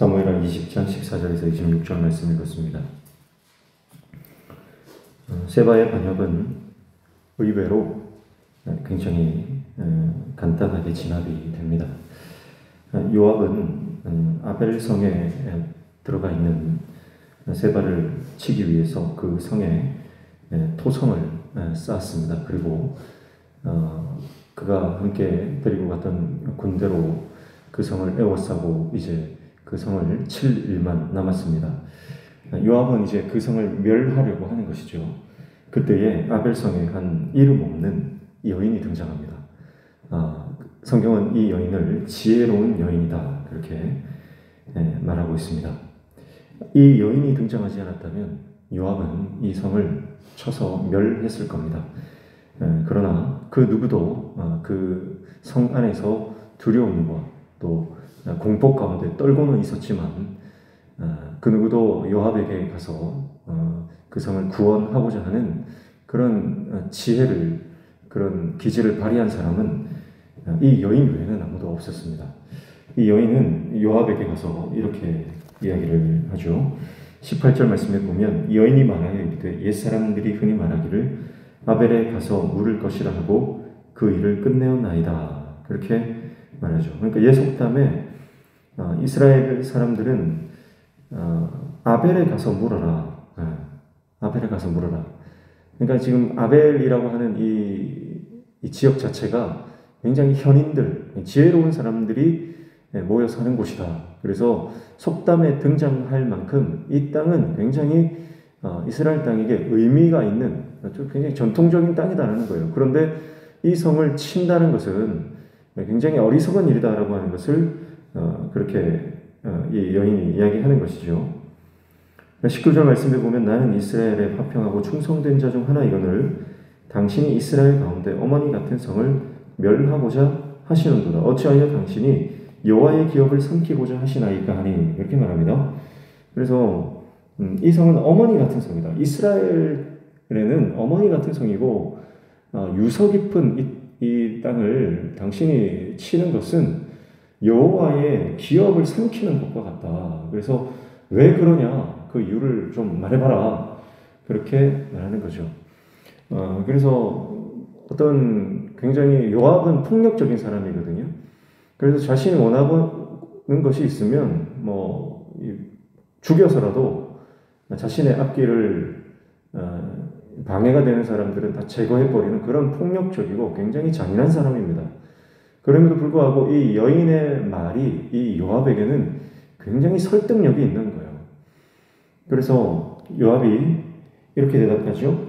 사무엘하 20장 14절에서 26절 말씀 읽었습니다. 세바의 반역은 의외로 굉장히 간단하게 진압이 됩니다. 요압은 아벨성에 들어가 있는 세바를 치기 위해서 그 성에 토성을 쌓았습니다. 그리고 그가 함께 데리고 갔던 군대로 그 성을 에워싸고 이제 그 성을 칠 일만 남았습니다. 요압은 이제 그 성을 멸하려고 하는 것이죠. 그때에 아벨성에 한 이름 없는 여인이 등장합니다. 성경은 이 여인을 지혜로운 여인이다 그렇게 말하고 있습니다. 이 여인이 등장하지 않았다면 요압은 이 성을 쳐서 멸했을 겁니다. 그러나 그 누구도 그 성 안에서 두려움과 또 공포 가운데 떨고는 있었지만 그 누구도 요압에게 가서 그 성을 구원하고자 하는 그런 지혜를, 그런 기질을 발휘한 사람은 이 여인 외에는 아무도 없었습니다. 이 여인은 요압에게 가서 이렇게 이야기를 하죠. 18절 말씀에 보면 이 여인이 말하여 이르되 옛사람들이 흔히 말하기를 아벨에 가서 물을 것이라 하고 그 일을 끝내었나이다 그렇게 말하죠. 그러니까 옛 속담에 이스라엘 사람들은 아벨에 가서 물어라. 아벨에 가서 물어라. 그러니까 지금 아벨이라고 하는 이 지역 자체가 굉장히 현인들, 지혜로운 사람들이 모여 사는 곳이다. 그래서 속담에 등장할 만큼 이 땅은 굉장히 이스라엘 땅에게 의미가 있는 굉장히 전통적인 땅이다라는 거예요. 그런데 이 성을 친다는 것은 굉장히 어리석은 일이다라고 하는 것을 그렇게 이 여인이 이야기하는 것이죠. 19절 말씀에 보면 나는 이스라엘에 화평하고 충성된 자 중 하나이거늘 당신이 이스라엘 가운데 어머니 같은 성을 멸하고자 하시는도다. 어찌하여 당신이 여호와의 기업을 삼키고자 하시나이까 하니 이렇게 말합니다. 그래서 이 성은 어머니 같은 성이다. 이스라엘에는 어머니 같은 성이고 유서 깊은 이 땅을 당신이 치는 것은 여호와의 기업을 삼키는 것과 같다. 그래서 왜 그러냐 그 이유를 좀 말해봐라 그렇게 말하는 거죠. 그래서 어떤 굉장히 요압은 폭력적인 사람이거든요. 그래서 자신이 원하는 것이 있으면 뭐 죽여서라도 자신의 앞길을 방해가 되는 사람들은 다 제거해버리는 그런 폭력적이고 굉장히 잔인한 사람입니다. 그럼에도 불구하고 이 여인의 말이 이 요압에게는 굉장히 설득력이 있는 거예요. 그래서 요압이 이렇게 대답하죠.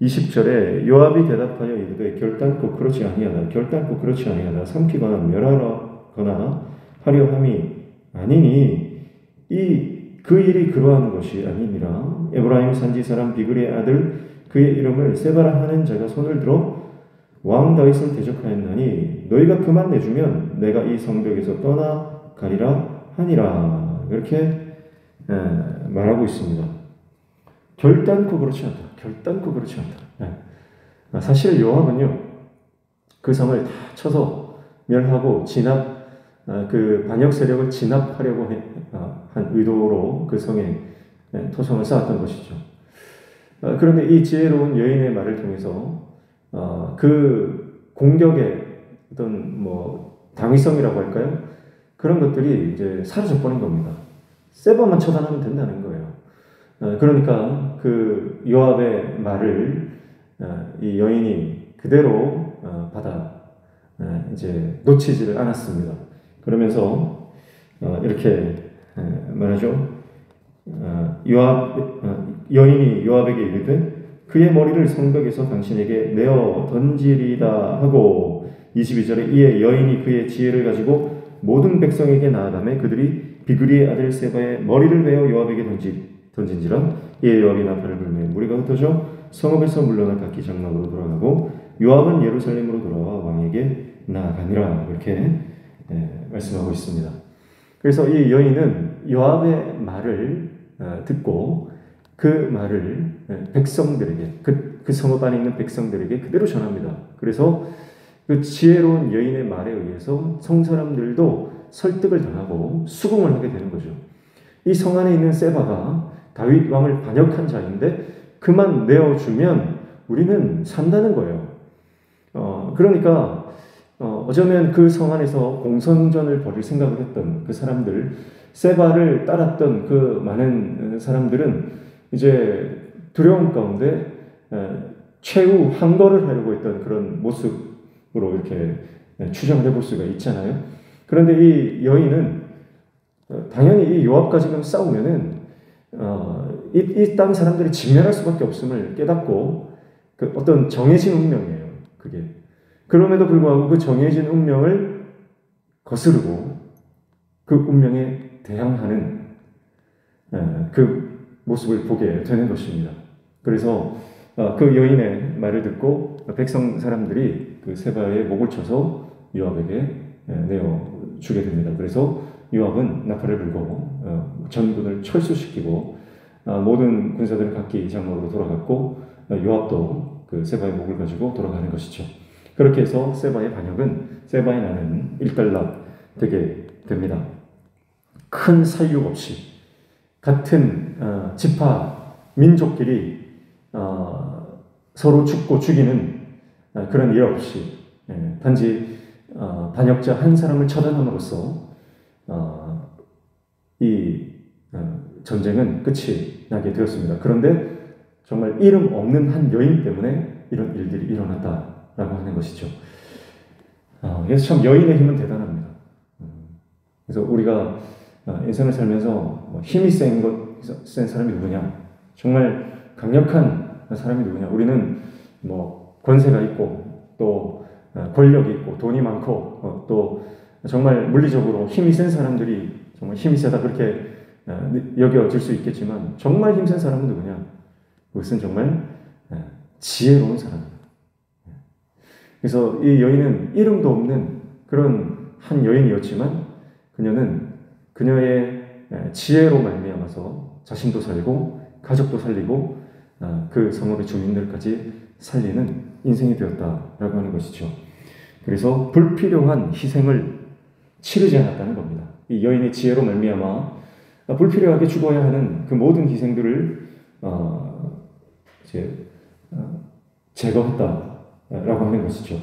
20절에 요압이 대답하여 이르되 결단코 그렇지 아니하다. 결단코 그렇지 아니하다. 삼키거나 멸하거나 하려 함이 아니니 그 일이 그러한 것이 아니니라. 에브라임 산지 사람 비그리의 아들 그의 이름을 세바라 하는 자가 손을 들어 왕 다윗을 대적하였나니 너희가 그만 내주면 내가 이 성벽에서 떠나가리라 하니라. 이렇게 말하고 있습니다. 결단코 그렇지 않다. 결단코 그렇지 않다. 사실 요압은요 그 성을 다 쳐서 멸하고 그 반역 세력을 진압하려고 한 의도로 그 성에 토성을 쌓았던 것이죠. 그런데 이 지혜로운 여인의 말을 통해서 그 공격의 어떤 당위성이라고 할까요? 그런 것들이 이제 사라져 버린 겁니다. 세바만 처단하면 된다는 거예요. 그러니까 그 요압의 말을 이 여인이 그대로 받아 이제 놓치지를 않았습니다. 그러면서 이렇게 말하죠. 여인이 요압에게 이르되 그의 머리를 성벽에서 당신에게 내어 던지리라 하고 22절에 이에 여인이 그의 지혜를 가지고 모든 백성에게 나아가매 그들이 비그리의 아들 세바의 머리를 베어 요압에게 던진지라. 이에 요압이 나팔을 불매 무리가 흩어져 성읍에서 물러나 각기 장막으로 돌아가고 요압은 예루살렘으로 돌아와 왕에게 나아가니라. 이렇게 말씀하고 있습니다. 그래서 이 여인은 요압의 말을 듣고 그 말을 백성들에게 그 성읍 안에 있는 백성들에게 그대로 전합니다. 그래서 그 지혜로운 여인의 말에 의해서 성 사람들도 설득을 당하고 수긍을 하게 되는 거죠. 이 성 안에 있는 세바가 다윗 왕을 반역한 자인데 그만 내어주면 우리는 산다는 거예요. 그러니까 어쩌면 그 성 안에서 공성전을 벌일 생각을 했던 그 사람들, 세바를 따랐던 그 많은 사람들은 이제 두려움 가운데 최후 항거를 하려고 했던 그런 모습으로 이렇게 추정을 해볼 수가 있잖아요. 그런데 이 여인은 당연히 이 요압과 지금 싸우면은 이 땅 사람들이 직면할 수밖에 없음을 깨닫고 그 어떤 정해진 운명이에요. 그게 그럼에도 불구하고 그 정해진 운명을 거스르고 그 운명에 대항하는 그 모습을 보게 되는 것입니다. 그래서 그 여인의 말을 듣고 백성 사람들이 그 세바의 목을 쳐서 요압에게 내어 주게 됩니다. 그래서 요압은 나팔을 불고 전군을 철수시키고 모든 군사들은 각기 장막으로 돌아갔고 요압도 그 세바의 목을 가지고 돌아가는 것이죠. 그렇게 해서 세바의 반역은 세바의 나는 일단락되게 됩니다. 큰 살육 없이 같은 지파 민족끼리 서로 죽고 죽이는 그런 일 없이 단지 반역자 한 사람을 처단함으로써 이 전쟁은 끝이 나게 되었습니다. 그런데 정말 이름 없는 한 여인 때문에 이런 일들이 일어났다라고 하는 것이죠. 그래서 참 여인의 힘은 대단합니다. 그래서 우리가 인생을 살면서 힘이 센 사람이 누구냐? 정말 강력한 사람이 누구냐? 우리는 뭐 권세가 있고 또 권력이 있고 돈이 많고 또 정말 물리적으로 힘이 센 사람들이 정말 힘이 세다 그렇게 여겨질 수 있겠지만 정말 힘센 사람은 누구냐? 그것은 정말 지혜로운 사람입니다. 그래서 이 여인은 이름도 없는 그런 한 여인이었지만 그녀의 지혜로 말미암아서 자신도 살고 가족도 살리고 그 성읍의 주민들까지 살리는 인생이 되었다라고 하는 것이죠. 그래서 불필요한 희생을 치르지 않았다는 겁니다. 이 여인의 지혜로 말미암아 불필요하게 죽어야 하는 그 모든 희생들을 제거했다라고 하는 것이죠.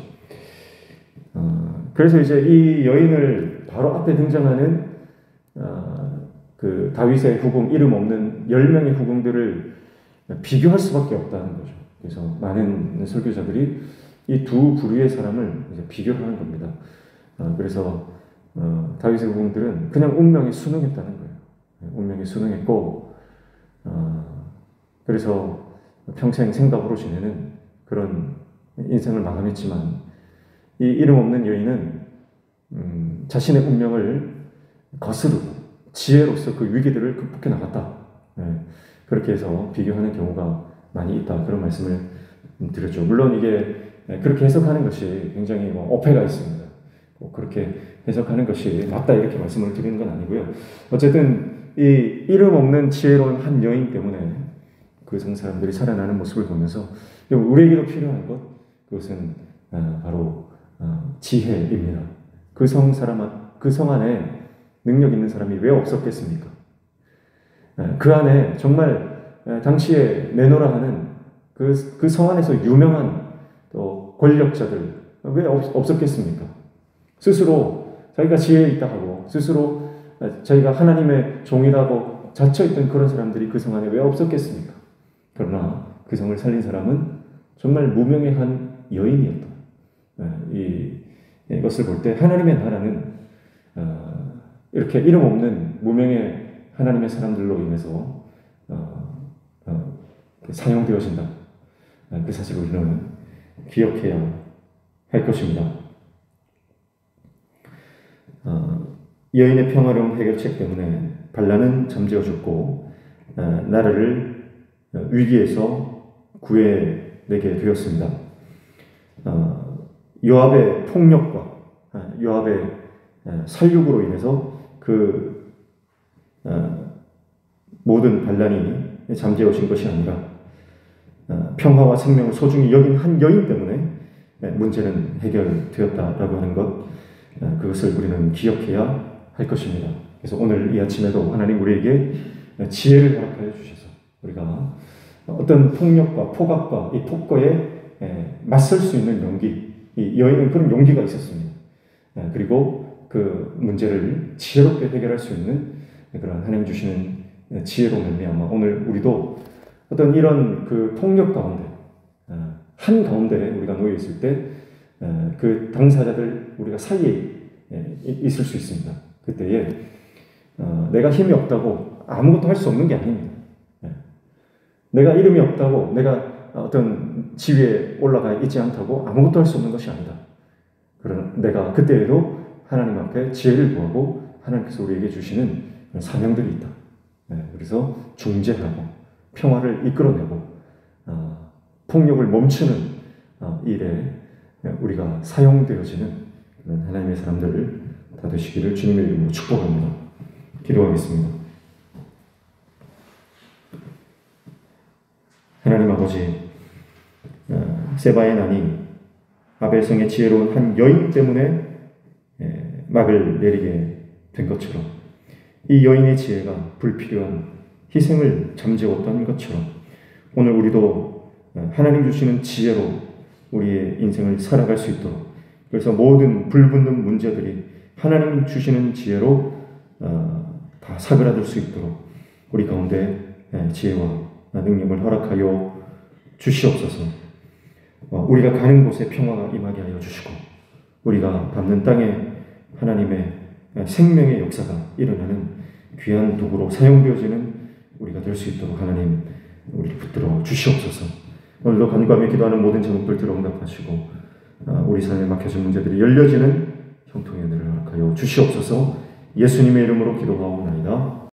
그래서 이제 이 여인을 바로 앞에 등장하는 그 다윗의 후궁, 이름 없는 10명의 후궁들을 비교할 수밖에 없다는 거죠. 그래서 많은 설교자들이 이 두 부류의 사람을 이제 비교하는 겁니다. 그래서 다윗의 후궁들은 그냥 운명에 순응했다는 거예요. 운명에 순응했고, 그래서 평생 생각으로 지내는 그런 인생을 마감했지만, 이 이름 없는 여인은 자신의 운명을 거스르고 지혜로서 그 위기들을 극복해 나갔다. 그렇게 해서 비교하는 경우가 많이 있다. 그런 말씀을 드렸죠. 물론 이게 그렇게 해석하는 것이 굉장히 어폐가 있습니다. 그렇게 해석하는 것이 맞다 이렇게 말씀을 드리는 건 아니고요. 어쨌든 이 이름 없는 지혜로운 한 여인 때문에 그 성 사람들이 살아나는 모습을 보면서 우리에게도 필요한 것, 그것은 바로 지혜입니다. 그 성 안에 능력 있는 사람이 왜 없었겠습니까? 그 안에 정말 당시에 내노라 하는 그 성 안에서 유명한 또 권력자들 왜 없었겠습니까? 스스로 자기가 지혜에 있다 하고 스스로 자기가 하나님의 종이라고 자처했던 그런 사람들이 그 성 안에 왜 없었겠습니까? 그러나 그 성을 살린 사람은 정말 무명의 한 여인이었다. 이것을 볼 때 하나님의 나라는 이렇게 이름 없는 무명의 하나님의 사람들로 인해서 사용되어진다. 그 사실을 우리는 기억해야 할 것입니다. 여인의 평화로운 해결책 때문에 반란은 잠재워 죽고 나라를 위기에서 구해내게 되었습니다. 요압의 폭력과 요압의 살육으로 인해서 그 모든 반란이 잠재워진 것이 아니라 평화와 생명을 소중히 여긴 한 여인 때문에 문제는 해결되었다라고 하는 것, 그것을 우리는 기억해야 할 것입니다. 그래서 오늘 이 아침에도 하나님 우리에게 지혜를 허락하여 주셔서 우리가 어떤 폭력과 폭압과 이 폭거에 맞설 수 있는 용기, 이 여인은 그런 용기가 있었습니다. 그리고 그 문제를 지혜롭게 해결할 수 있는 그런 하나님 주시는 지혜로 말미암아 오늘 우리도 어떤 이런 그 폭력 가운데 한 가운데 우리가 놓여 있을 때 그 당사자들 우리가 사이에 있을 수 있습니다. 그때에 내가 힘이 없다고 아무것도 할 수 없는 게 아닙니다. 내가 이름이 없다고 내가 어떤 지위에 올라가 있지 않다고 아무것도 할 수 없는 것이 아니다. 그러나 내가 그때에도 하나님 앞에 지혜를 구하고 하나님께서 우리에게 주시는 사명들이 있다. 그래서 중재하고 평화를 이끌어내고 폭력을 멈추는 일에 우리가 사용되어지는 그런 하나님의 사람들 다 되시기를 주님의 이름으로 축복합니다. 기도하겠습니다. 하나님 아버지, 세바의 난이 아벨성의 지혜로운 한 여인 때문에 막을 내리게 된 것처럼 이 여인의 지혜가 불필요한 희생을 잠재웠던 것처럼 오늘 우리도 하나님 주시는 지혜로 우리의 인생을 살아갈 수 있도록, 그래서 모든 불붙는 문제들이 하나님 주시는 지혜로 다 사그라들 수 있도록 우리 가운데 지혜와 능력을 허락하여 주시옵소서. 우리가 가는 곳에 평화가 임하게 하여 주시고 우리가 밟는 땅에 하나님의 생명의 역사가 일어나는 귀한 도구로 사용되어지는 우리가 될 수 있도록 하나님 우리를 붙들어 주시옵소서. 오늘도 간구하며 기도하는 모든 제목들 들어 응답하시고 우리 삶에 막혀진 문제들이 열려지는 형통의 은혜를 허락하여 주시옵소서. 예수님의 이름으로 기도하옵나이다.